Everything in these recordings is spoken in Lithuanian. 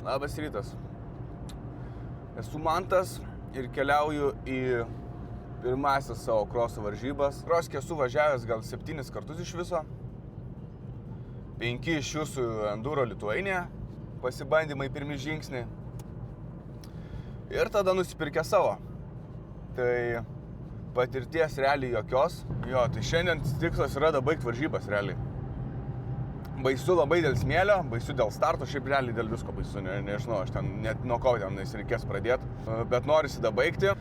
Labas rytas. Esu Mantas ir keliauju į pirmasis savo kroso varžybas. Kroske esu važiavęs gal 7 kartus iš viso. 5 iš jų su Enduro Lituainija. Pasibandymai pirmi žingsniai. Ir tada nusipirkę savo. Tai patirties realiai jokios. Jo, tai šiandien tikslas yra baigti varžybas realiai. Baisu labai dėl smėlio, baisu dėl starto, šiaip realiai dėl visko baisu, nežinau, aš ten net nuo ko ten reikės pradėti, bet norisi baigti.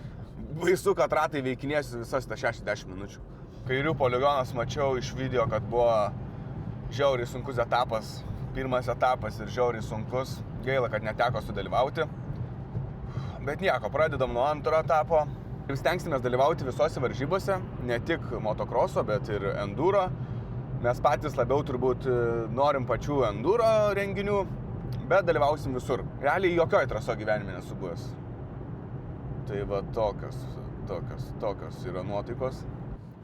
Baisu, kad ratai veikinėsi visas tą 60 minučių. Kairių poligonas mačiau iš video, kad buvo žiauriai sunkus etapas, pirmas etapas ir žiauriai sunkus, gaila, kad neteko sudalyvauti. Bet nieko, pradedam nuo antro etapo. Ir stengsimės dalyvauti visose varžybose, ne tik motokroso, bet ir enduro. Mes patys labiau turbūt norim pačių enduro renginių, bet dalyvausim visur. Realiai jokioj traso gyvenime nesu buvęs. Tai va tokios yra nuotaikos.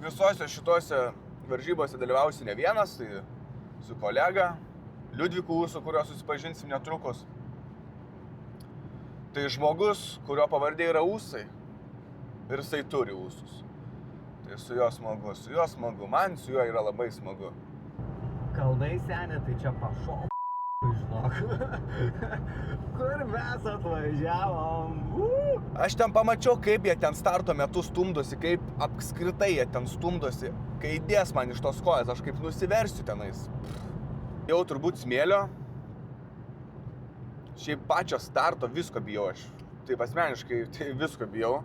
Visose šitose varžybose dalyvausiu ne vienas, tai su kolega Liudviku, su kuriuo susipažinsim netrukus. Tai žmogus, kurio pavardė yra Ūsai ir jisai turi ūsus. Tai su juo smagu, man su juo yra labai smagu. Kalnai senė, tai čia pašol, žinok. Kur mes atvažiavom? Aš ten pamačiau, kaip jie ten starto metu stumdosi, kaip apskritai jie ten stumdosi. Kai įdės man iš tos kojas, aš kaip nusiversiu tenais. Jau turbūt smėlio. Šiaip pačio starto visko bijau aš. Taip asmeniškai tai visko bijau,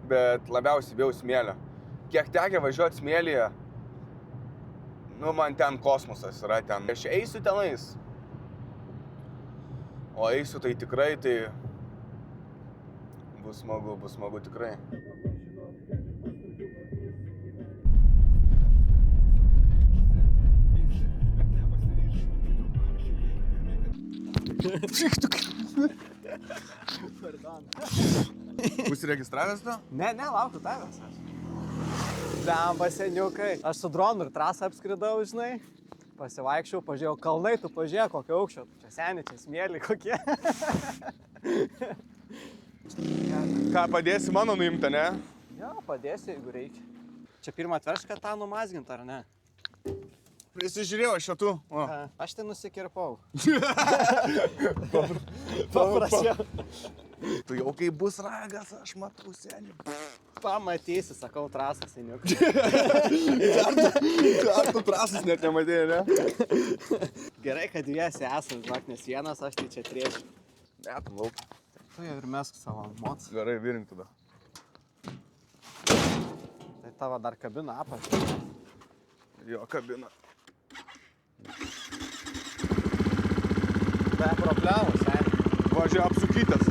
bet labiausiai bijau smėlio. Kiek tekia važiuoti smėlyje, man ten kosmosas yra ten. Aš eisiu tenais. O eisiu tai tikrai, tai bus smagu tikrai. Užsiregistravęs tu? Ne, laukiu tavęs. Blemba seniukai. Aš su dronu ir trasą apskridau, žinai. Pasivaikščiau, pažiūrėjau kalnai, tu pažiūrėjau kokio aukščio. Čia seni, čia smėliai kokie. Ką, padėsi mano nuimti, ne? Jo, padėsi, jeigu reikia. Čia pirmą atveršką tą numazgint, ar ne? Prisižiūrėjau aš šitų. Aš tai nusikirpau. Paprašiau. Tu jau kai bus ragas, aš matau senį. Pamatysi, sakau, trasą seniukai. Ar tu trasas net nematėjai, ne? Gerai, kad dviesi esam, žinok, nes vienas aš tai čia triešiu. Metam lauk. Tu jau ir mesk savo moc. Gerai, virink tada. Tai tavo dar kabina apačia. Jo, kabina. Be problemų, seniai. Važiuoju apsukytas.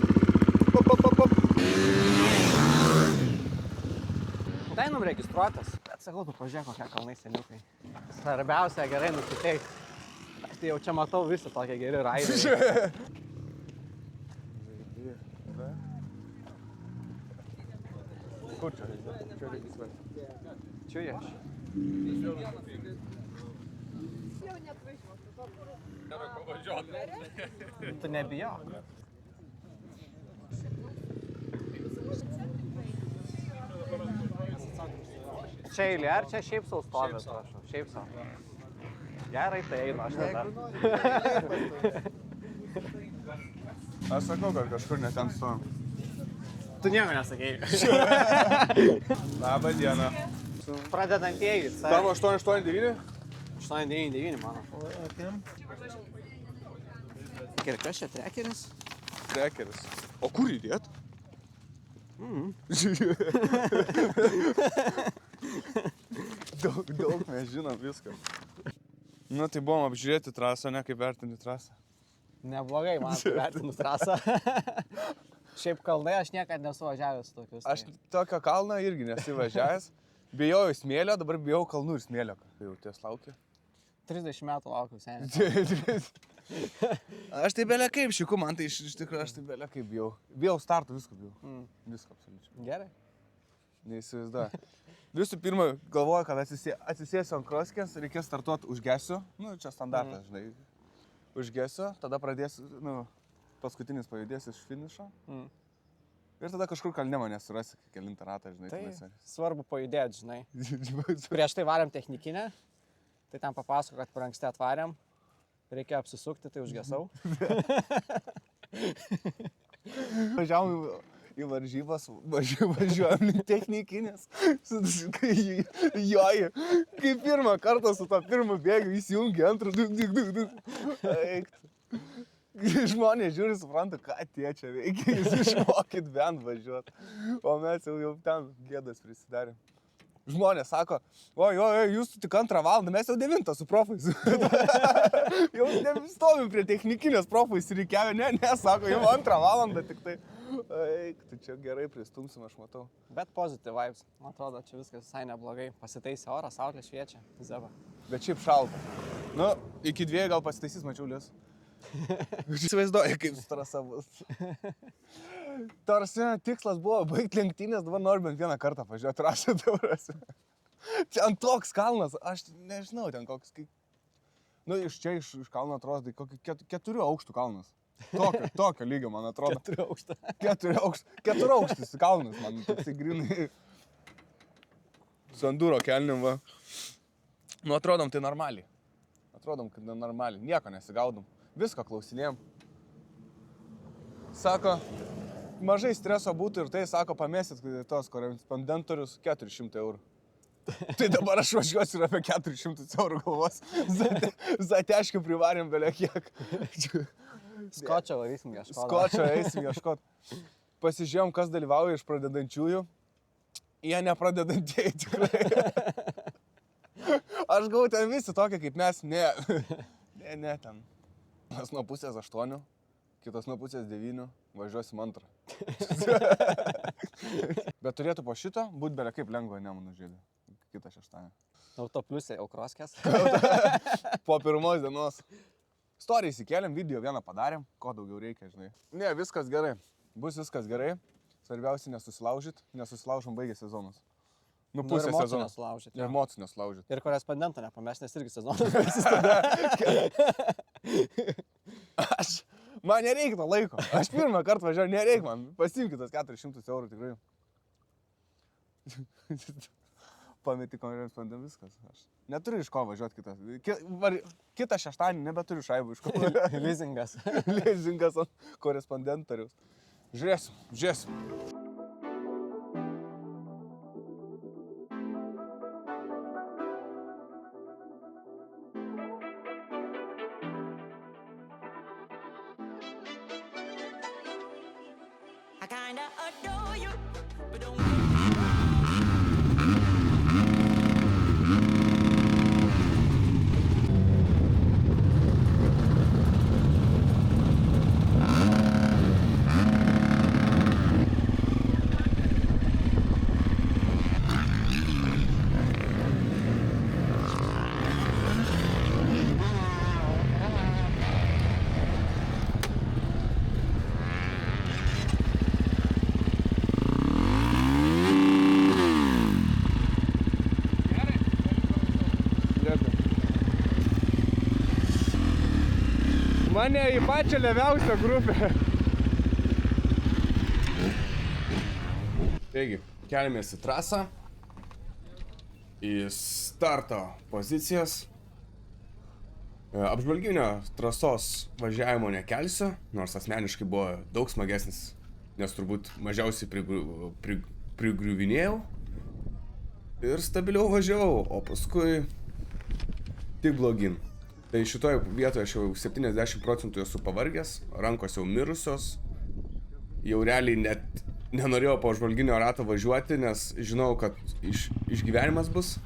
Dainum registruotas, bet sakau, tu pažiūrėk, kokie kalnai seniukai. Svarbiausia, gerai nusiteikti. Tai jau čia matau visi tokie geri raidai. Kur čia? Čia registruojas. Čia aš. Jau netvažiuoju. Tu nebijok. Čia eilė, ar čia šiaip sau stovi, prašau? Šiaip sau. Gerai, tai einu, aš tada. Aš sakau, kad kažkur ne ten stovi. Tu nieko nesakei. Labą dieną. Pradedantieji. Tavo 889? 899, mano. Ir kas čia trekeris? Trekeris. O kur įdėt? Daug mes žinom viską. Nu, tai buvom apžiūrėti trasą, ne kaip vertinti trasą. Neblogai, man vertinu trasą. Šiaip kalnai aš niekad nesu važiavęs tokius. Aš tokio kalną irgi nesivažiavęs. Bijojau smėlio, dabar bijau kalnų ir smėlio. Jau ties laukia. 30 metų laukiau, seniai. Aš tai belia kaip šiku, man tai iš tikrųjų aš tai belia kaip bijau. Bijau startų, viską bijau. Viską absoliučiai. Gerai. Neįsivaizduoju. Visų pirma, galvoju, kad atsisėsiu ant kroskės, reikės startuoti užgesiu. Nu, čia standartas, žinai. Užgesiu, tada pradėsiu, paskutinis pajudės iš finišo. Ir tada kažkur kalne mane surasi, kelintą ratą, žinai. Tai svarbu pajudėti, žinai. Prieš tai varėm technikinę, tai ten papasako, kad per anksti atvarėm, reikėjo apsisukti, tai užgesau. Važiavom į varžybas, važiuojam link technikinės, joji, kai pirmą kartą su to pirmu bėgiu įsijungi, antrą, Eikt. Žmonės žiūri, supranta, ką tie čia veikia, jūs išmokit bent važiuot, o mes jau ten gėdas prisidarėm. Žmonės sako, oi, jūs tik 2 valandą, mes jau 9 su profais. Jau stovim prie technikinės profais ir reikiavę, ne, sako, jau 2 valandą tik tai. Eik, tu čia gerai pristumsim, aš matau. Bet positive vibes, man atrodo, čia viskas visai neblogai. Pasitaisė oras, saulė šviečia, zeba. Bet šiaip šalta. Nu, iki 2 gal pasitaisys, mačiau lis. Įsivaizduoju, kaip trasa bus. Tarsi tikslas buvo baigti lenktynės, dabar noriu bent vieną kartą važiuoti trasą, taurasi. Ten toks kalnas, aš nežinau, ten koks, kaip... Nu, iš čia, iš kalno atrodo, tai kokį 4 aukštų kalnas. Tokio lygio, man atrodo. 4 aukštą. 4 aukštis kalnas, man toksai grinai. Su enduro kelnium, va. Nu, atrodom tai normaliai. Nieko nesigaudom. Viską klausinėjom. Sako, mažai streso būtų ir tai, sako, pamėsit tos korespondentorius 400 eurų. Tai dabar aš važiuosiu ir apie 400 eurų galvos. Zateškių privarėm belia kiek. Skočio varysim ieškot. Skočio eisim ieškot. Pasižiūrėjom, kas dalyvauja iš pradedančiųjų. Jie nepradedantieji tikrai. Aš gavau ten visi tokie kaip mes. Ne ten. Vienas nuo pusės 8, kitas nuo pusės 9, važiuosim 2. Bet turėtų po šito būt belia kaip lengva Nemuno žygį. Kitą 6. Autopliusė jau kroskės. Po pirmos dienos. Story įsikėlėm, video vieną padarėm, ko daugiau reikia, žinai. Ne, viskas gerai. Bus viskas gerai. Svarbiausia nesusilaužyt, nesusilaužom baigė sezonas. Nu, pusę sezono. Ir emocijų nesulaužyt. Ir korespondentą nepamest, nes irgi sezonas baigsis tada. Man nereikia to laiko. Aš pirmą kartą važiuoju, nereikia man. Pasiimkit tas 400 eurų tikrai. Pameti korespondentą viskas. Aš neturiu iš ko važiuoti kitą šeštadienį, nebeturiu šaibų iš ko. Leasingas. Leasingas ant korespondentoriaus. Žiūrėsim. Mane į pačią leviausią grupę. Taigi, keliamės į trasą, į starto pozicijas. Apžvalginio trasos važiavimo nekelsiu, nors asmeniškai buvo daug smagesnis, nes turbūt mažiausiai prigriuvinėjau ir stabiliau važiavau, o paskui tik blogin. Tai šitoje vietoje aš jau 70% esu pavargęs, rankos jau mirusios, jau realiai net nenorėjau po apžvalginio rato važiuoti, nes žinau, kad išgyvenimas bus.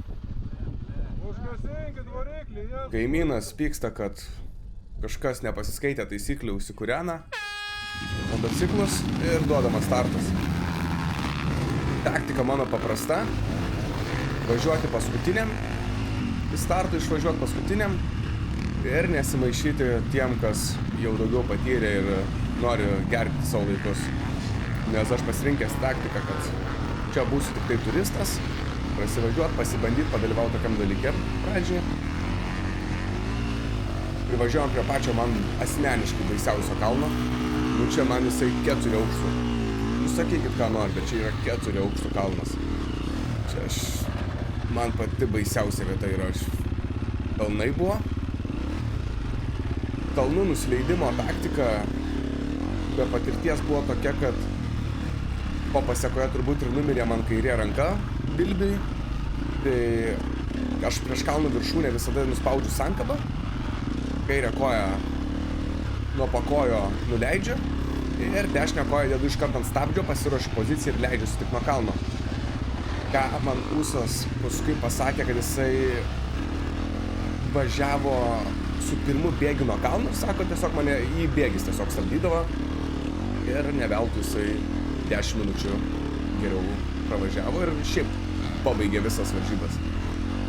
Kaimynas pyksta, kad kažkas nepasiskaitė taisyklių, užsikūrena motociklus ir duodamas startas. Taktika mano paprasta, važiuoti paskutiniam, į startą išvažiuoti paskutiniam ir nesimaišyti tiem, kas jau daugiau patyrė ir nori gerbti savo laikus. Nes aš pasirinkęs taktiką, kad čia būsiu tik tai turistas, prasivažiuoti, pasibandyti, padalyvauti tokiam dalyke pradžiai. Privažiuojam prie pačio man asmeniškai baisiausio kalno. Nu čia man jisai 4 aukštų. Nu sakykit, ką nori, bet čia yra 4 aukštų kalnas. Čia man pati baisiausia vieta yra. Kalnai buvo. Kalnų nusileidimo taktika be patirties buvo tokia, kad po pasekoje turbūt ir numirė man kairė ranka dilbiai. Tai aš prieš kalnų viršūnę visada nuspaudžiu sankabą. Kairę koją nuo pakojo nuleidžiu ir dešinę koją dedu iškart ant stabdžio, pasiruošiu poziciją ir leidžiuosi tik nuo kalno. Ką man Ūsas paskui pasakė, kad jisai važiavo su pirmu bėgiu nuo kalno, sako, tiesiog mane į bėgis tiesiog stabdydavo ir neveltui jisai 10 minučių geriau pravažiavo ir šiaip pabaigė visas varžybas.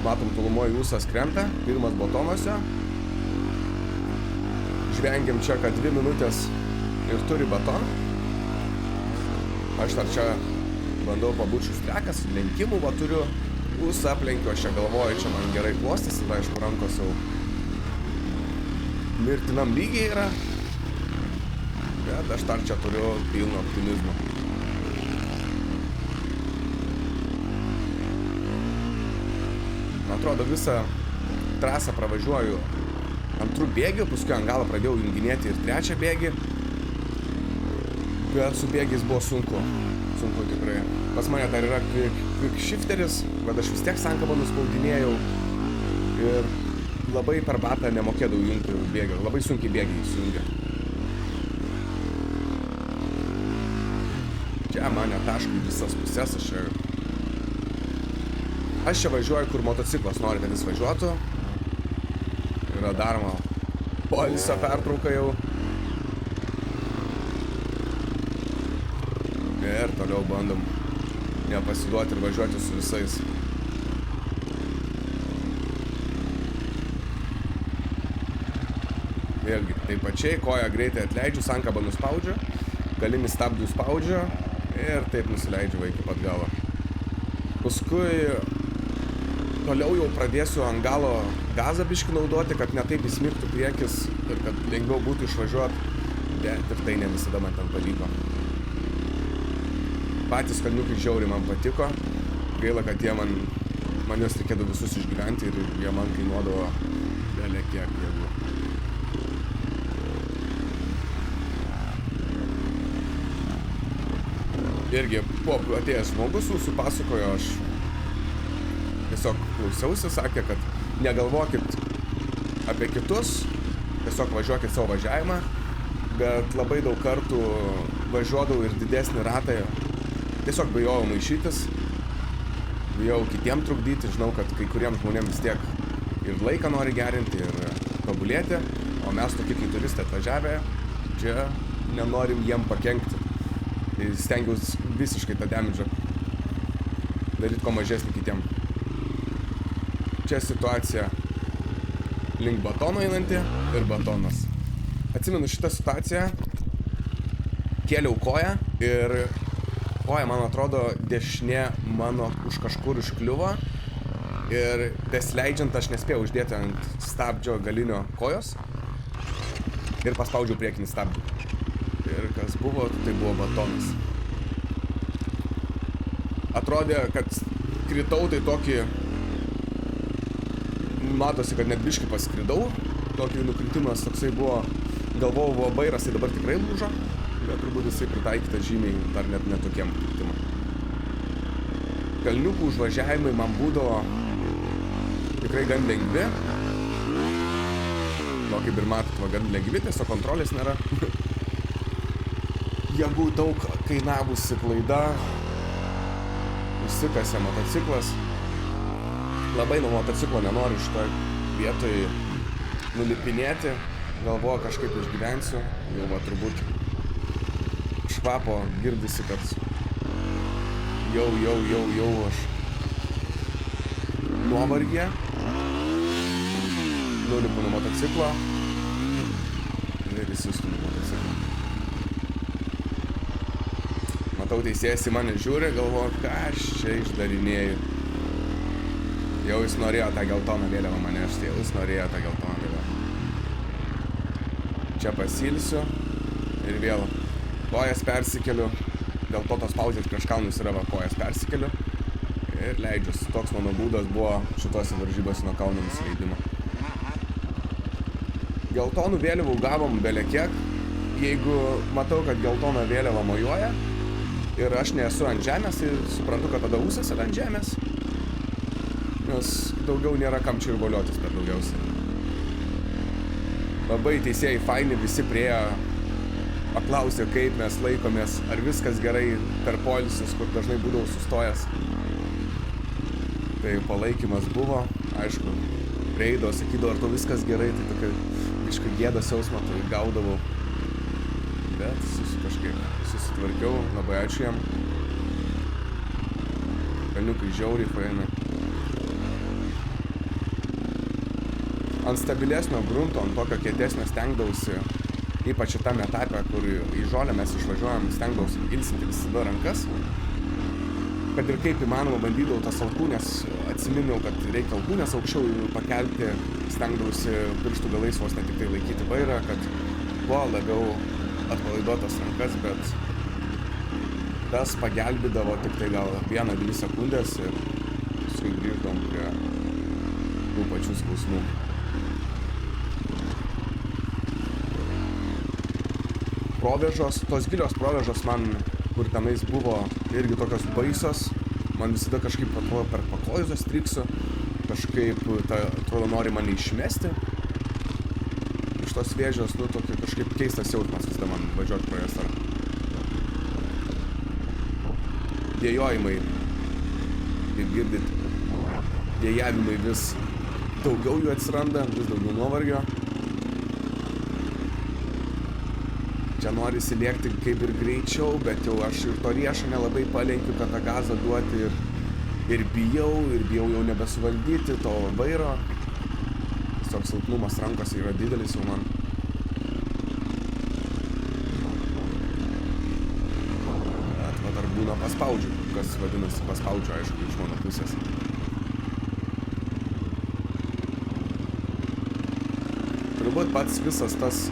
Matom, tolumoje Ūsas krenta, pirmas batonuose. Žvengiam čia, kad 2 minutės ir turi batoną. Aš dar čia bandau pabučius trekas, lenkimų va turiu. Ūsą aplenkiu, aš čia galvoju, čia man gerai klostys, ir aišku, rankos jau mirtinam lygiai yra. Bet aš dar čia turiu pilno optimizmo. Man atrodo, visą trasą pravažiuoju antrų bėgių, paskui ant galo pradėjau junginėti ir trečią bėgį. Bet su bėgiais buvo sunku. Sunku tikrai. Pas mane dar yra quick shifteris, bet aš vis tiek sankabą nuspaudinėjau. Ir labai per batą nemokėdavau jungti bėgio. Labai sunkiai bėgiai įsijungia. Čia mane taškai visas pusės. Aš čia važiuoju, kur motociklas nori, kad jis važiuotų. Yra daroma poilsio pertrauka jau. Ir toliau bandom nepasiduoti ir važiuoti su visais. Vėlgi, taip pačiai, koją greitai atleidžiu, sankabą nuspaudžiu, galinį stabdžių spaudžiu ir taip nusileidžiu iki pat galo. Paskui toliau jau pradėsiu ant galo gazą biškį naudoti, kad ne taip įsmigtų priekis ir kad lengviau būtų išvažiuoti, bet ir tai ne visada man ten pavyko. Patys kalniukai žiauriai man patiko, gaila, kad jie man juos reikėdavo visus išgyventi ir jie man kainuodavo belė kiek jėgų. Irgi po atėjęs žmogus Ūsų pasakojo, aš tiesiog klausiausi, sakė, kad negalvokit apie kitus, tiesiog važiuokit savo važiavimą, bet labai daug kartų važiuodavau ir didesnį ratą, tiesiog bijojau maišytis, bijojau kitiem trukdyti, žinau, kad kai kuriems žmonėms vis tiek ir laiką nori gerinti, ir tobulėti, o mes tokie kaip turistai atvažiavę, čia nenorim jiem pakenkti. Tai stengiausi visiškai tą damidžą daryti ko mažesnį kitiem. Čia situacija link batono einanti ir batonas. Atsimenu šitą situaciją, kėliau koją ir koja, man atrodo, dešinė mano už kažkur užkliuvo ir besileidžiant aš nespėjau uždėti ant stabdžio galinio kojos ir paspaudžiau priekinį stabdį. Ir kas buvo, tai buvo batonas. Atrodė, kad kritau, tai tokį, matosi, kad net biškį paskridau, tokį nukritimas toksai buvo, galvojau, buvo bairas, tai dabar tikrai lūžo, bet turbūt jisai pritaikytas žymiai dar net netokiem kritimam. Kalniukų užvažiavimai man būdavo tikrai gan lengvi, nu, kaip ir matot, gan lengvi, tiesiog kontrolės nėra. Jėgų daug kainavusi klaida, išsikasė motociklas. Labai nuo motociklo nenoriu šitoj vietoj nulipinėti, galvoju kažkaip išgyvensiu, jau va turbūt švapo girdisi, kad jau aš nuovargė, nulipu nuo motociklo ir įsistumiu motociklą. Matau, teisėjas į mane žiūri, galvoju, ką aš čia išdarinėju. Jau jis norėjo tą geltoną vėliavą mane nešti, jau jis norėjo tą geltoną vėliavą. Čia pasilsiu ir vėl kojas persikeliu, dėl to tos pauzės prieš kalnus yra kojas persikeliu ir leidžiuosi. Toks mano būdas buvo šitose varžybose nuo kalno nusileidimo. Geltonų vėliavų gavom belekiek. Jeigu matau, kad geltona vėliava mojuoja ir aš nesu ant žemės, tai suprantu, kad tada ūsas yra ant žemės, nes daugiau nėra kam čia ir voliotis per daugiausiai. Labai teisėjai faini, visi priejo, paklausė, kaip mes laikomės, ar viskas gerai per poilsius, kur dažnai būdavau sustojęs. Tai palaikymas buvo, aišku, prieidavo, sakydavo, ar to viskas gerai, tai tokia biškai gėdos jausmą tai gaudavau. Bet kažkaip susitvarkiau, labai ačiū jam. Kalniukai žiauriai fainai. Ant stabilesnio grunto, ant tokio kietesnio stengdavausi, ypač šitam etape, kur į žolę mes išvažiuojam, stengdavausi ilsinti visada rankas. Kad ir kaip įmanoma bandydavau tas alkūnės, atsiminiau, kad reikia alkūnės aukščiau pakelti, stengdavausi pirštų galais vos ne tik tai laikyti vairą, kad buvo labiau atpalaiduotas rankas, bet tas pagelbėdavo tik tai gal 1-2 sekundės ir paskui grįždavom prie tų pačių skausmų. Provėžos, tos gilios provėžos man, kur tenais buvo irgi tokios baisios, man visada kažkaip atrodo per paklojus striksiu, kažkaip atrodo nori mane išmesti iš tos vėžios, tokia kažkaip keistas jausmas visada man važiuoti pro jas. Dėjojimai, kaip girdit, dėjavimai vis daugiau jų atsiranda, vis daugiau nuovargio. Čia norisi lėkti kaip ir greičiau, bet jau aš ir to riešo nelabai palenkiu, kad tą gazą duoti ir bijau jau nebesuvaldyti to vairo. Tiesiog silpnumas rankose yra didelis jau man. Bet va dar būna paspaudžiu, kas vadinasi paspaudžiu, aišku, iš mano pusės. Turbūt pats visas tas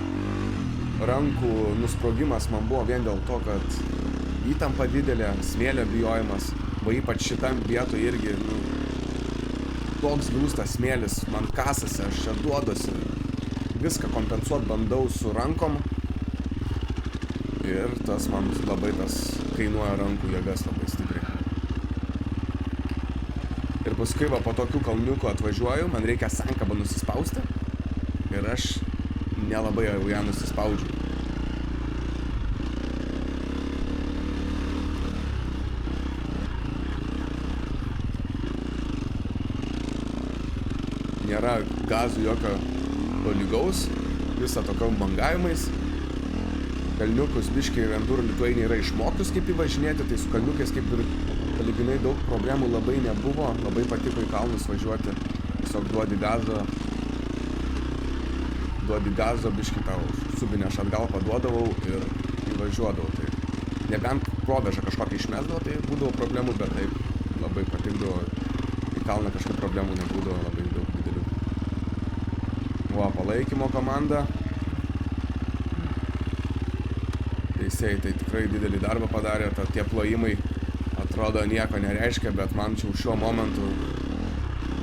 rankų nusprogimas man buvo vien dėl to, kad įtampa didelė, smėlio bijojimas, o ypač šitam vietoj irgi, toks grūstas smėlis, man kasasi, aš čia duoduosi, viską kompensuot bandau su rankom ir tas man labai kainuoja rankų jėgas labai stipriai. Ir paskui va po tokių kalniukų atvažiuoju, man reikia sankabą nusispausti ir aš nelabai jau ją nusispaudžiu. Nėra gazų jokio tolygaus, visą tokio bangavimais. Kalniukus biškiai ir enduro lituainiai yra išmokus kaip įvažinėti, tai su kalniukais kaip ir palyginai daug problemų labai nebuvo, labai patiko į kalnus važiuoti, tiesiog duodi gazo, biškį tau subinę aš atgal paduodavau ir įvažiuodavau. Tai nebent provėžą kažkokią išmesdavau, tai būdavo problemų, bet taip labai patikdavo. Į kalną kažkaip problemų nebūdavo labai daug didelių. Buvo palaikymo komanda. Teisėjai tai tikrai didelį darbą padarė, tie plojimai atrodo nieko nereiškia, bet man čia šiuo momentu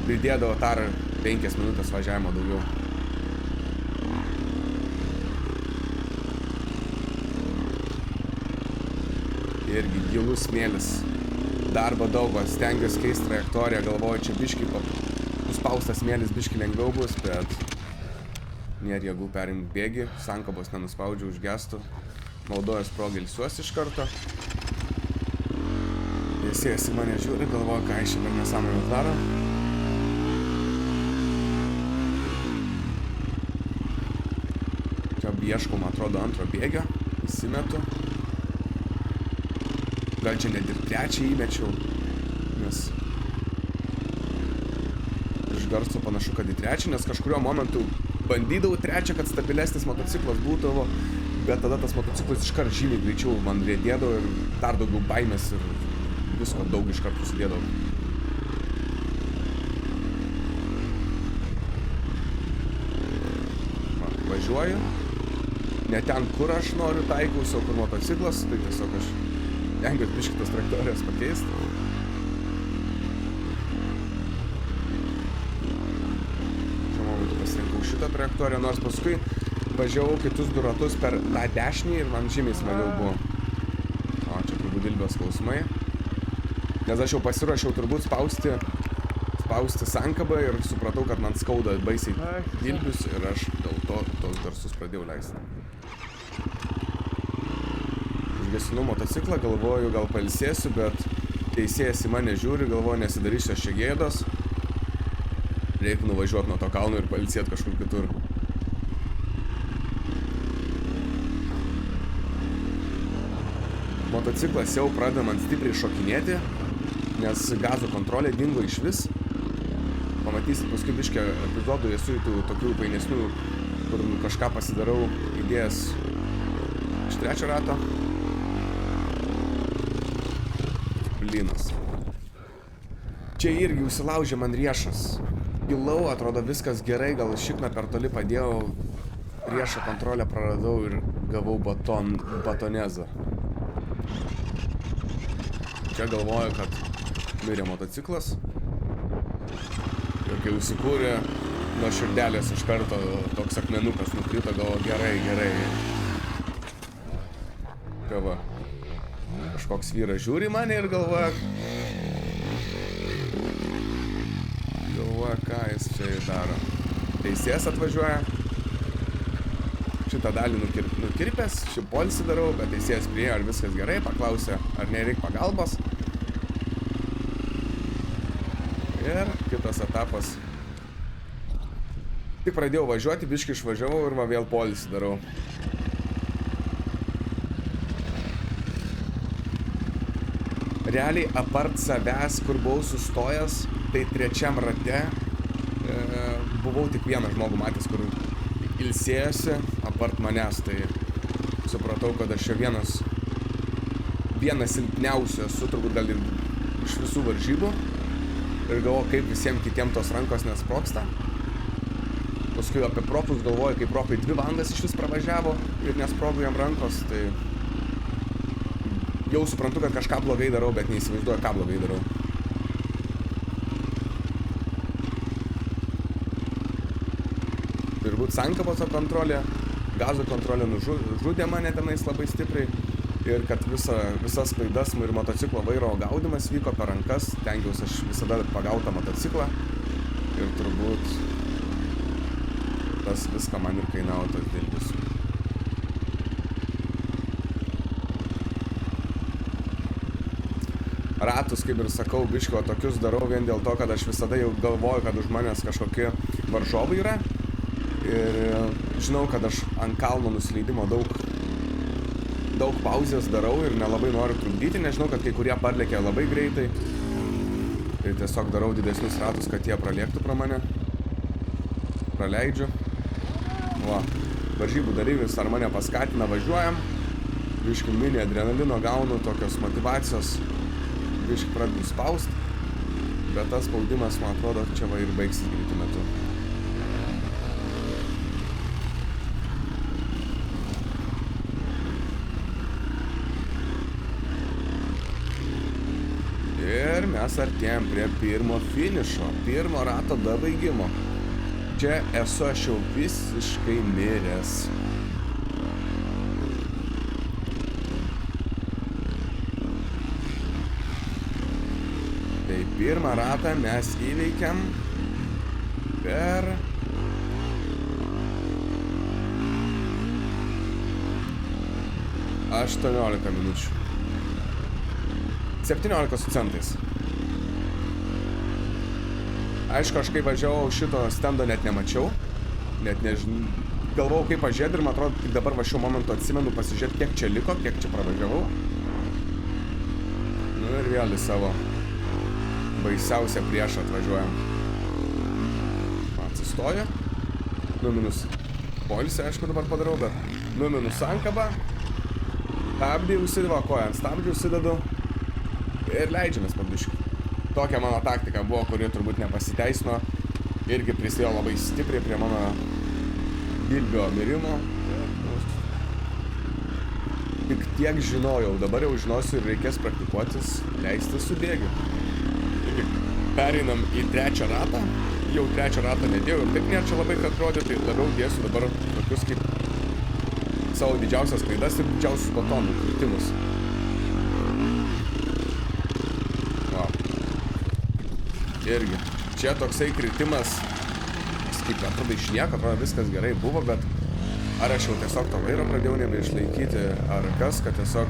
pridėdavo dar 5 minutės važiavimo daugiau. Irgi gilus smėlis, darbo daug, stengiuosi keisti trajektoriją, galvoju, čia biškį suspaustas smėlis biškį lengviau bus, bet nėra jėgų perimti bėgį, sankabos nenuspaudžiu, užgestų, naudojas progą ilsiuosi iš karto. Teisėjas į mane žiūri, galvoju, ką iš čia per nesąmonę daro. Čia ieškau, man atrodo, antro bėgio, įsimetu. Gal čia net ir trečią įmečiau, nes iš garso panašu, kad į trečią, nes kažkurio momentu bandydavau trečią, kad stabilesnis motociklas būdavo, bet tada tas motociklas iškart žymiai greičiau man riedėdavo ir dar daugiau baimės ir visko daug iškart susidėdavo. Važiuoju, ne ten, kur aš noriu taikausi, o kur motociklas, tai tiesiog aš tengiuosi biškį tas trajektorijas pakeisti. Šiuo momentu pasirinkau šitą trajektoriją, nors paskui važiavau kitus 2 ratus per tą dešinį ir man žymiai smagiau buvo. O, čia turbūt dilbės klausmai. Nes aš jau pasiruošiau turbūt spausti sankabą ir supratau, kad man skauda baisiai dilbius ir aš dėl to tos garsus pradėjau leisti. Užgesinu motociklą, galvoju, gal pailsėsiu, bet teisėjas į mane žiūri, galvoju, nesidarysiu aš čia gėdos. Reikia nuvažiuoti nuo to kalno ir pailsėti kažkur kitur. Motociklas jau pradeda man stipriai šokinėti, nes gazo kontrolė dingo iš vis. Pamatysit paskui biškę epizodų, esu į tų tokių painesnių, kur kažką pasidarau įdėjęs iš 3 rato. Blinas. Čia irgi užsilaužė man riešas. Gilau, atrodo viskas gerai, gal šikną per toli padėjau, riešo kontrolę praradau ir gavau batonezą. Čia galvoju, kad mirė motociklas. Ir kai užsikūrė, nuo širdelės iš karto toks akmenukas nukrito, galvo gerai. Tai va, kažkoks vyras žiūri mane ir galvoja, ką jis čia daro. Teisėjas atvažiuoja, šitą dalį nukirpęs, šį poilsį darau, bet teisėjas priėjo, ar viskas gerai, paklausė, ar nereik pagalbos. Ir kitas etapas. Tik pradėjau važiuoti, biškį išvažiavau ir va vėl poilsį darau. Realiai apart savęs, kur buvau sustojęs, tai 3 rate buvau tik vieną žmogų matęs, kur ilsėjosi apart manęs, tai supratau, kad aš čia vienas silpniausių esu, turbūt gal ir iš visų varžybų. Ir galvoju, kaip visiems kitiems tos rankos nesprogsta. Paskui apie propus galvoju, kai propai 2 valandas iš vis pravažiavo ir nesprogo jam rankos, tai jau suprantu, kad kažką blogai darau, bet neįsivaizduoju, ką blogai darau. Turbūt sankabos kontrolė, gazo kontrolė nužudė mane tenais labai stipriai. Ir kad visas klaidas ir motociklo vairo gaudimas vyko per rankas, tengiausi aš visada pagautą motociklą ir turbūt tas viską man ir kainavo tos dilbius. Ratus, kaip ir sakau, biškio tokius darau vien dėl to, kad aš visada jau galvoju, kad už manęs kažkokie varžovai yra ir žinau, kad aš ant kalno nusileidimo daug pauzės darau ir nelabai noriu trukdyti, nežinau, kad kai kurie parlėkia labai greitai. Ir tiesiog darau didesnius ratus, kad jie pralėktų pro mane. Praleidžiu. Va, varžybų dalyvis ar mane paskatina, važiuojam. Biškį mini adrenalino gaunu, tokios motivacijos. Biškį pradedu spausti. Bet tas spaudimas, man atrodo, čia va ir baigsis greitų metu. Ir mes artėjom prie pirmo finišo, pirmo rato dabaigimo. Čia esu aš jau visiškai miręs. Tai pirmą ratą mes įveikiam per 18 minučių. 17 su centais. Aišku, aš kai važiavau šito stendo net nemačiau. Net nežinau. Galvojau, kaip pažiūrėti ir man atrodo, tik dabar va šiuo momentu atsimenu pasižiūrėti, kiek čia liko, kiek čia pravažiavau. Nu ir vėl į savo baisiausią priešą atvažiuojam. Atsistoju. Numinus poilsį, aišku, dabar padarau, bet numinus sankabą. Stabdį užsidavo, koją ant stabdžių užsidedu. Ir leidžiamės po biškį. Tokia mano taktika buvo, kuri turbūt nepasiteisino. Irgi prisidėjo labai stipriai prie mano dilbio mirimo. tik tiek žinojau, dabar jau žinosiu ir reikės praktikuotis, leisti su bėgiu. Taigi, pereinam į trečią ratą, jau trečią ratą nedėjau ir taip nėra čia labai kad rodė, tai labiau dėsiu dabar tokius kaip savo didžiausias klaidas ir didžiausius batonų kritimus. Wow. Irgi, čia toksai kritimas, kaip atrodo iš nieko, atrodo viskas gerai buvo, bet ar aš jau tiesiog to vairo pradėjau nebeišlaikyti, ar kas, kad tiesiog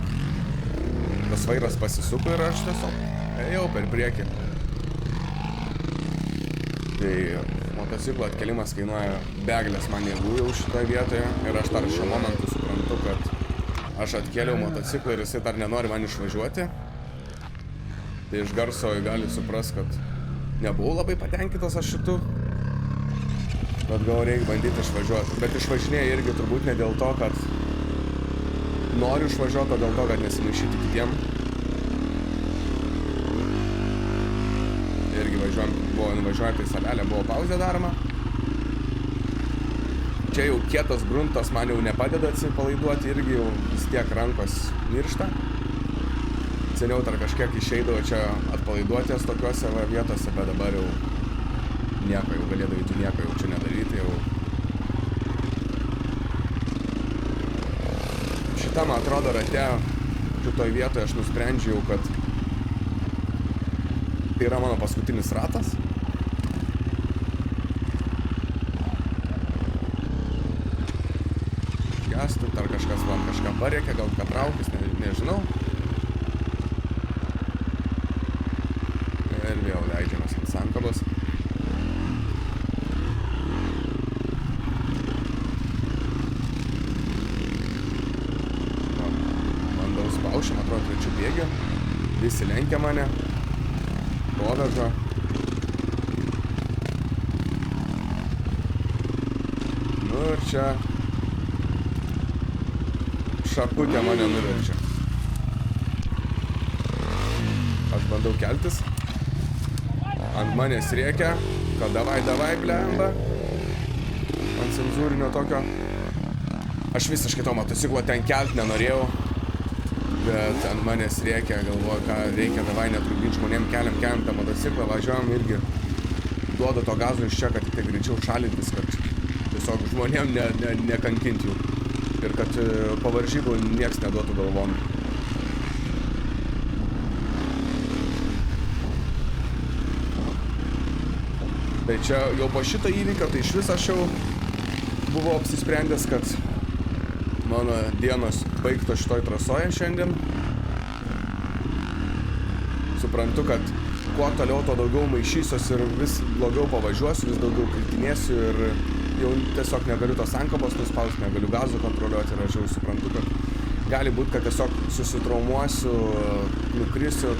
tas vairas pasisuko ir aš tiesiog ėjau per priekį. Tai motociklo atkelimas kainuoja begalės man jėgų jau šitoje vietoje ir aš dar šiuo momentu suprantu, kad aš atkėliau motociklą ir jisai dar nenori man išvažiuoti. Tai iš garso gali suprast, kad nebuvau labai patenkintas aš šitų, bet gal reikia bandyti išvažiuoti. Bet išvažinėja irgi turbūt ne dėl to, kad noriu išvažiuoti, o dėl to, kad nesimaišyti kitiem. Irgi nuvažiuojant į salelę, buvo pauzė daroma. Čia jau kietas gruntas man jau nepadeda atsipalaiduoti, irgi jau vis tiek rankos miršta. Seniau dar kažkiek išeidavo čia atpalaiduoties tokiuose vietose, bet dabar jau nieko, jau galėdavai nieko jau čia nedaryti. Jau. Šitam atrodo rate, šitoj vietoje aš nusprendžiau, kad tai yra mano paskutinis ratas. Gestų, dar kažkas man kažką parėkė, gal ką traukis, nežinau. Ir vėl leidžiamas ant sankabos. Bandau spaušim, atrodo, trečių bėgių. Visi lenkia mane. Proveržą. Nu ir čia šakutė mane nuverčia. Aš bandau keltis. Ant manęs rėkia, kad davai, blemba. Ant cenzūrinio tokio. Aš visiškai to motociklo ten kelt nenorėjau. Bet ant manęs rėkia, galvoju, ką reikia, davai netrukdyti žmonėm, keliam tą motociklą, važiuojam irgi duodu to gazo iš čia, kad tik tai greičiau šalintis, kad tiesiog žmonėm nekankinti jų ir kad po varžybų nieks neduotų galvon. Tai čia jau po šito įvykio, tai iš vis aš jau buvau apsisprendęs, kad mano dienos baigto šitoj trasoje šiandien. Suprantu, kad kuo toliau, to daugiau maišysiuos ir vis blogiau pavažiuosiu, vis daugiau kritinėsiu ir jau tiesiog negaliu tos sankabos nuspausti, negaliu gazų kontroliuoti ir aš jau suprantu, kad gali būti, kad tiesiog susitraumuosiu, nukrisiu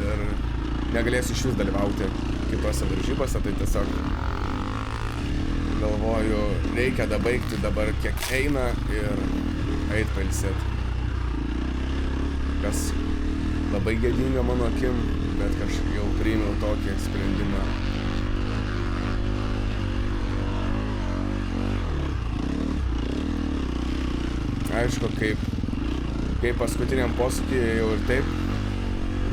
ir negalėsiu iš vis dalyvauti kitose varžybose, tai tiesiog galvoju, reikia dabaigti dabar kiek eina ir eit pailsėti. Kas labai gėdinga mano akim, bet kažkaip jau priėmiau tokį sprendimą. Aišku, kaip paskutiniam posūkyje jau ir taip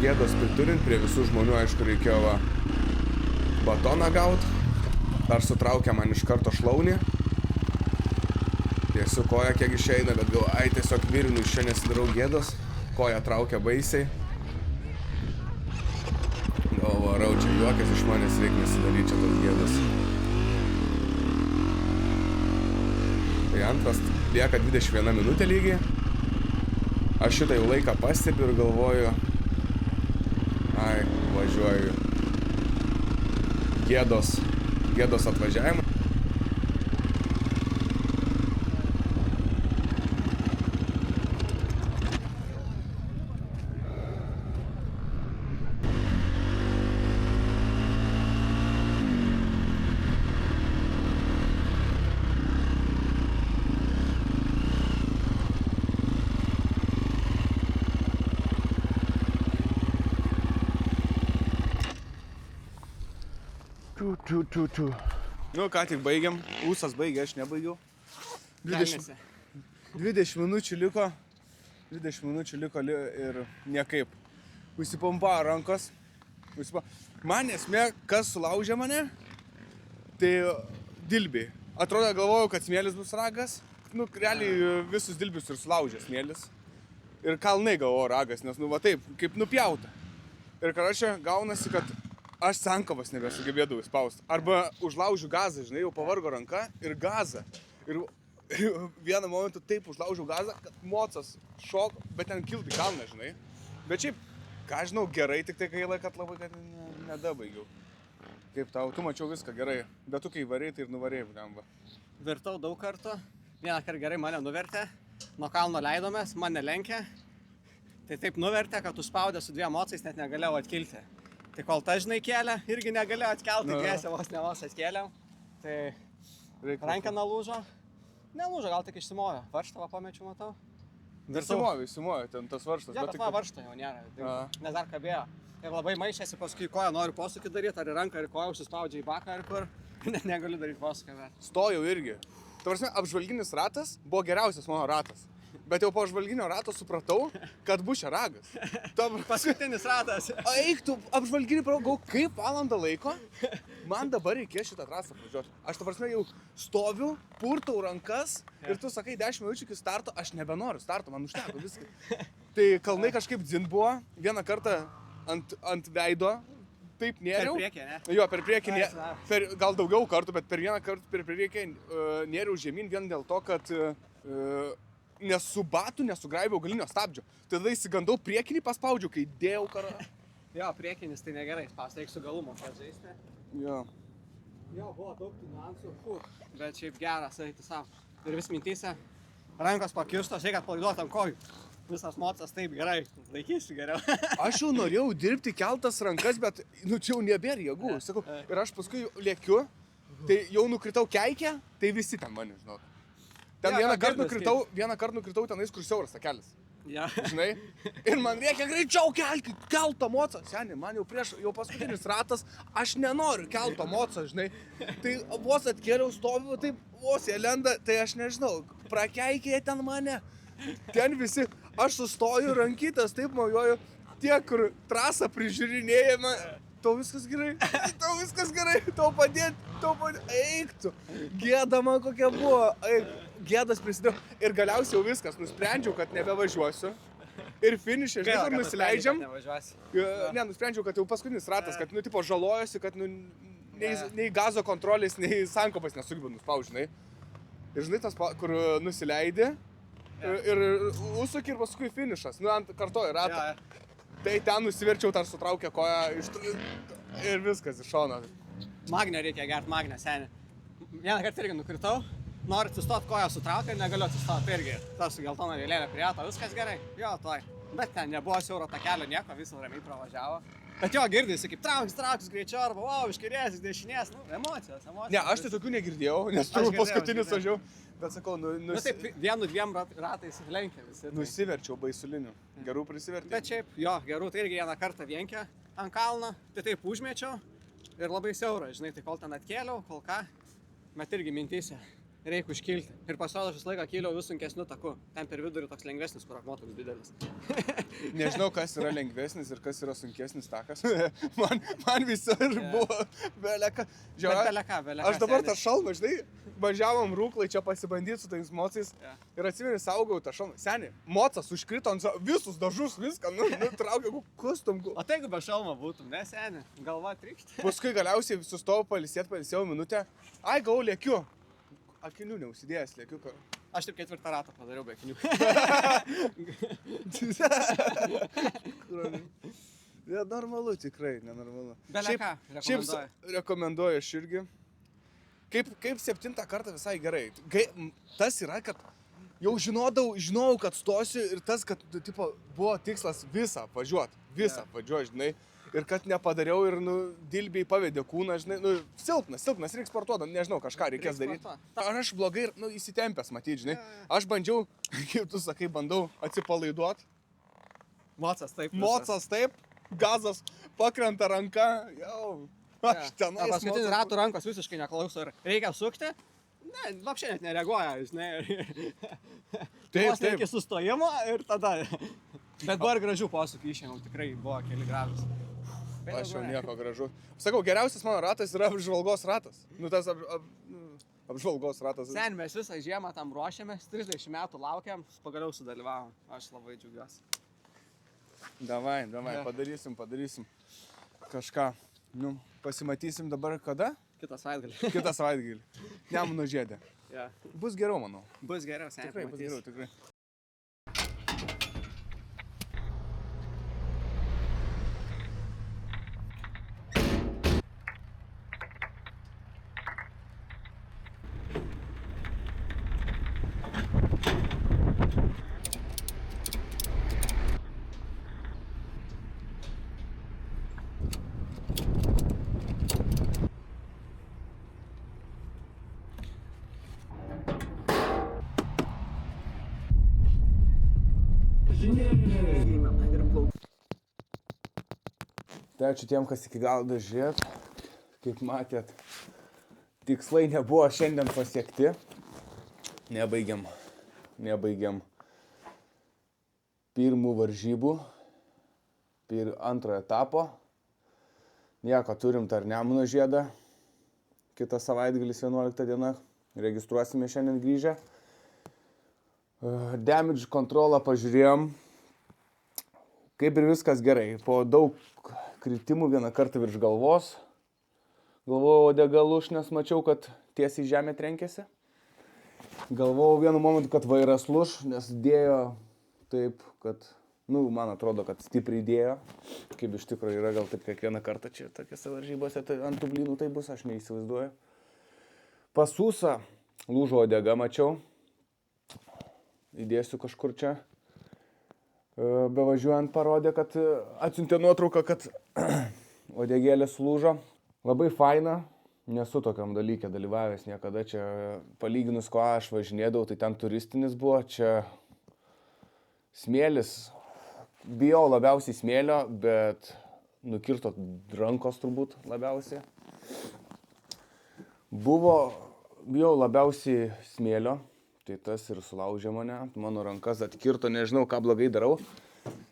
gėdos priturint, prie visų žmonių, aišku, reikėjo batoną gauti. Dar sutraukė man iš karto šlaunį. Tiesiu koja kiek išeina, bet gal, tiesiog virinu iš čia nesidarau gėdos. Koja traukia baisiai. Gal varau, čia juokės iš manęs, reikia nesidaryti čia tos gėdos. Tai antras, lieka 21 minutė lygiai. Aš šitą jau laiką pastebiu ir galvoju, važiuoju gėdos atvažiavimą. Nu, ką tik baigiam. Ūsas baigė, aš nebaigiau. 20 minučių liko. 20 minučių liko ir niekaip. Užsipompavo rankos. Man esmė, kas sulaužė mane, tai dilbiai. Atrodo, galvojau, kad smėlis bus ragas. Nu, realiai visus dilbius ir sulaužė smėlis. Ir kalnai galvoju ragas, nes, nu, va taip, kaip nupjauta. Ir karočią gaunasi, kad aš sankabas nebesugebėdavau spausti. Arba užlaužiu gazą, žinai, jau pavargo ranka ir gazą. Ir vieną momentą taip užlaužiau gazą, kad mocas šoko, bet ten kilti kalną, žinai. Bet šiaip, ką žinau, gerai, tik tai gaila, kad labai kad nedabaigiau. Kaip tau, tu mačiau viską gerai, bet tu kai varėjai, tai ir nuvarėjai, blemba. Virtau daug kartų. Vieną kartą gerai mane nuvertė. Nuo kalno leidomės, mane lenkė. Tai taip nuvertė, kad užspaudė su 2 mocais, net negalėjau atkilti. Tai kol ta žinai kėlė, irgi negalėjau atkelti, dviese vos atkėliau. Tai rankena lūžo. Nelūžo, gal tik išsimovė. Varštą pamečiau, matau. Įsimovė, ten tas varžtas. Jo, bet man varšto jau nėra, nes dar kabėjo. Ir labai maišėsi, paskui koją noriu posūkį daryti, ar į ranką, ar į koją užsispaudžia į baką, ar kur. Negaliu daryti posūkį, bet. Stojau irgi. Ta prasme, apžvalginis ratas buvo geriausias mano ratas. Bet jau po apžvalginio rato supratau, kad bus čia ragas. Paskutinis ratas. Eik, tu apžvalginį pragau, kaip valandą laiko, man dabar reikės šitą trasą važiuoti. Aš ta prasme jau stoviu, purtau rankas ir tu sakai 10 minučių iki starto, aš nebenoriu starto, man užteko viską. Tai kalnai kažkaip dzin buvo, vieną kartą ant veido, taip nėriau. Per priekį, ne? Jo, per priekį, gal daugiau kartų, bet per vieną kartą per priekį nėriau žemyn vien dėl to, kad su batu nesugraibiau galinio stabdžio. Tada įsigandau priekinį, paspaudžiau, kai dėjau karą. Jo, priekinis tai negerai spausti, reikia su galumo žaisti. Jo. Jo, buvo daug tų niuansų, bet šiaip geras eiti savo. Ir vis mintyse, rankos pakirštos, reikia atpalaiduoti ant kojų. Visas mocas taip gerai, laikysiu geriau. Aš jau norėjau dirbti keltas rankas, bet čia jau nebėra jėgų. Sakau, ir aš paskui lėkiu, tai jau nukritau keikę, tai visi ten mane, žinok. Ten vieną kartą nukritau tenais, kur siauras takelis. Ja. Žinai? Ir man reikia greičiau kelto mocą. Seni, man jau paskutinis ratas, aš nenoriu kelto mocą, žinai. Tai vos atkėliau, stoviu, taip vos jie lenda, tai aš nežinau, prakeikė ten mane. Ten visi, aš sustoju rankytas, taip mojuoju, tie, kur trasą prižiūrinėjama. Tau viskas gerai, tau padėt, eik tu. Gėda man kokia buvo, gėdas prisidėjau. Ir galiausiai jau viskas, nusprendžiau, kad nebevažiuosiu. Ir finišė, žinai, kur nusileidžiam. Ne, nusprendžiau, kad jau paskutinis ratas, kad, nu, tipo, žalojosi, kad, nu, nei gazo kontrolės, nei sankopas nesugebėjau nuspausti, žinai. Ir žinai, tas, kur nusileidė, ir užsukė ir paskui finišas, nu, ant kartojo ratą. Tai ten nusiverčiau, tar sutraukė koją ir viskas iš šono. Magnę reikia gerti, magnę, seni. Vieną kartą irgi nukritau, noriu atsistot, koją sutraukė ir negaliu atsistot irgi. Tas su geltona vėlėlė prieto, viskas gerai, jo, toj. Bet ten nebuvo siauro takelio nieko, visą ramiai pravažiavo. Bet jo, girdėsi, kaip trauks greičiau, arba, wow, iš kairės, iš dešinės, nu, emocijos. Ne, aš tai tokių negirdėjau, nes tu paskutinis važiavau. Bet sakau, Nu taip, 1-2 ratais lenkia visi. Nusiverčiau baisuliniu. Gerų prisivertė. Bet šiaip, jo, gerų, tai irgi vieną kartą vienkė ant kalno, tai taip užmečiau ir labai siaura, žinai, tai kol ten atkėliau, kol ką, bet irgi mintyse. Reikia užkilti. Ir pasirodo, aš visą laiką kyliau vis sunkesniu taku. Ten per vidurį toks lengvesnis, kur akmuo toks didelis. Nežinau, kas yra lengvesnis ir kas yra sunkesnis takas. man visur buvo beleka. Beleka. Aš dabar tą šalmą, žinai, važiavom Rūklai čia pasibandyti su tais mocais. Ir atsimeni, saugau tą šalmą. Seni, mocas užkrito ant visus dažus, viską, nutraukė, kustum. O tai jeigu be šalmo būtum, ne, seni, galva trykšti. Paskui galiausiai sustojau pailsėjau minutę. Ai, gau, lėkiu. Akinių neužsidėjęs, lėkiu. Aš taip 4 ratą padariau be akinių. Ne, normalu, tikrai, nenormalu. Beleka, rekomenduoju. Rekomenduoju aš irgi. Kaip 7 kartą visai gerai. Tas yra, kad jau žinojau, kad stosiu ir tas, kad tipo, buvo tikslas visą važiuoti, žinai. Ir kad nepadariau ir, dilbiai pavedė kūną, žinai, silpnas, reikia sportuoti, nežinau, kažką reikės daryti. Ar aš blogai ir, įsitempęs matyti, žinai. Aš bandžiau, kaip tu sakai, bandau atsipalaiduoti. Mocas taip, gazas, pakrenta ranka, jau, aš tenais. Paskutinį ratų rankos visiškai neklauso ir reikia sukti, Ne, vapšė net nereaguoja, žinai. Taip, Vos iki sustojimo ir tada. Bet buvo ir gražių posūkių išėmiau, tikrai buvo keli gražus. Aš jau nieko gražu. Sakau, geriausias mano ratas yra apžvalgos ratas. Nu, tas apžvalgos ratas. Sen, mes visą žiemą tam ruošiamės, 30 metų laukiam, pagaliau sudalyvavom. Aš labai džiaugiuosi. Davai, padarysim kažką. Nu, pasimatysim dabar kada? Kitą savaitgalį. Kitą savaitgalį. Nemuno žiede. Ja. Bus geriau, manau. Bus geriau, sen. Tikrai, bus geriau, tikrai. Tai ačiū tiem, kas iki galo žiūrėt. Kaip matėt, tikslai nebuvo šiandien pasiekti. Nebaigiam pirmų varžybų, antrojo etapo. Nieko, turim dar Nemuno žiedą. Kitą savaitgalis 11 diena. Registruosime šiandien grįžę. Damage kontrolą pažiūrėjom. Kaip ir viskas gerai. Po daug kritimų vieną kartą virš galvos. Galvojau odega lūš, nes mačiau, kad tiesiai žemė trenkėsi. Galvojau vienu momentu, kad vairas lūš, nes dėjo taip, kad, man atrodo, kad stipriai dėjo. Kaip iš tikrųjų yra, gal taip kiekvieną kartą čia tokiose varžybose ant tų blynų tai bus, aš neįsivaizduoju. Pasūsa lūžo odega, mačiau. Įdėsiu kažkur čia. Bevažiuojant parodė, kad atsiuntė nuotrauką, kad odegėlė sulūžo. Labai faina, nesu tokiam dalykė dalyvavęs niekada. Čia palyginus, ko aš važinėdavau, tai ten turistinis buvo. Čia smėlis, bijau labiausiai smėlio, bet nukirto rankos turbūt labiausiai. Bijau labiausiai smėlio. Tai tas ir sulaužė mane, mano rankas atkirto, nežinau, ką blogai darau.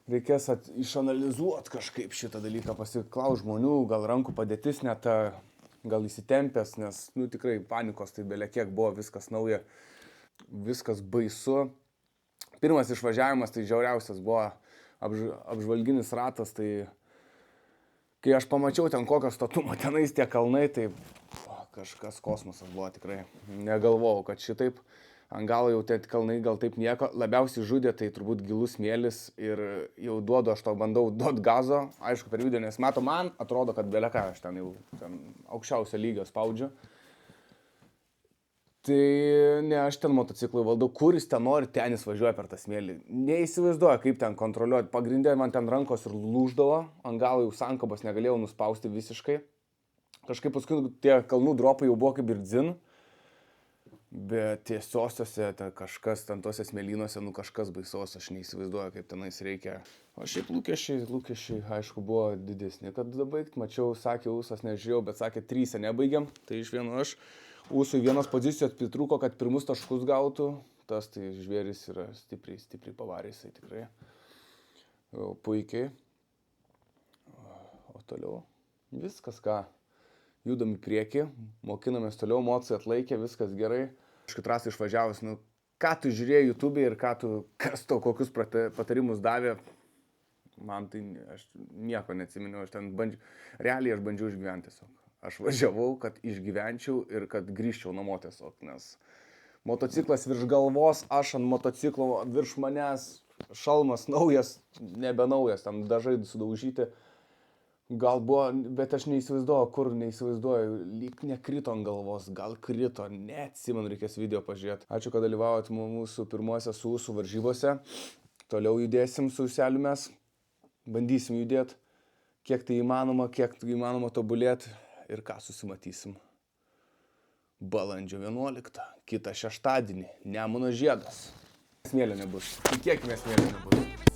Reikės išanalizuoti kažkaip šitą dalyką, pasiklaus žmonių, gal rankų padėtis net, gal įsitempęs, nes, tikrai panikos tai belekiek buvo, viskas nauja, viskas baisu. Pirmas išvažiavimas, tai žiauriausias buvo apžvalginis ratas, tai kai aš pamačiau ten kokio statumo tenais tie kalnai, tai kažkas kosmosas buvo tikrai. Negalvojau, kad šitaip. Ant galo jau tie kalnai gal taip nieko, labiausiai žudė, tai turbūt gilus smėlis ir jau aš to bandau duot gazo, aišku per video, nes mato, man atrodo, kad beleką aš ten jau aukščiausio lygio spaudžiu. Tai ne, aš ten motociklui valdau, kur jis ten nori, ten jis važiuoja per tą smėlį. Neįsivaizduoju, kaip ten kontroliuoti, pagrindė man ten rankos ir lūždavo, ant galo jau sankabos negalėjau nuspausti visiškai. Kažkaip paskui tie kalnų dropai jau buvo kaip ir dzin. Bet tiesiosiuose kažkas, ten tose smėlynuose, kažkas baisos, aš neįsivaizduoju, kaip tenais reikia. O šiaip lūkesčiai, aišku, buvo didesni, kad baigti. Mačiau, sakė, ūsas nežiūrėjau, bet sakė, 3 nebaigiam. Tai iš vieno aš ūsui vienos pozicijos pritrūko, kad pirmus taškus gautų. Tas tai žvėris yra stipriai pavaręs, tai tikrai puikiai. O toliau viskas, ką. Judam į priekį, mokinamės toliau, emocijai atlaikė, viskas gerai. Aš trasą išvažiavus, ką tu žiūrėjai YouTube ir kas tau kokius patarimus davė, man tai aš nieko neatsiminiau, realiai aš bandžiau išgyventi tiesiog. Aš važiavau, kad išgyvenčiau ir kad grįžčiau namo tiesiog, nes motociklas virš galvos, aš ant motociklo virš manęs, šalmas naujas, nebenaujas, tam dažai sudaužyti. Gal buvo, bet aš neįsivaizduoju, lyg nekrito ant galvos, gal krito, neatsimenu, reikės video pažiūrėti. Ačiū, kad dalyvavot mūsų pirmuose su ūsų varžybose. Toliau judėsim su ūseliu mes, bandysim judėti, kiek tai įmanoma tobulėti ir ką susimatysim. Balandžio 11, kitą šeštadienį, Nemuno žiedas. Smėlio nebus, tikėkime smėlio nebus.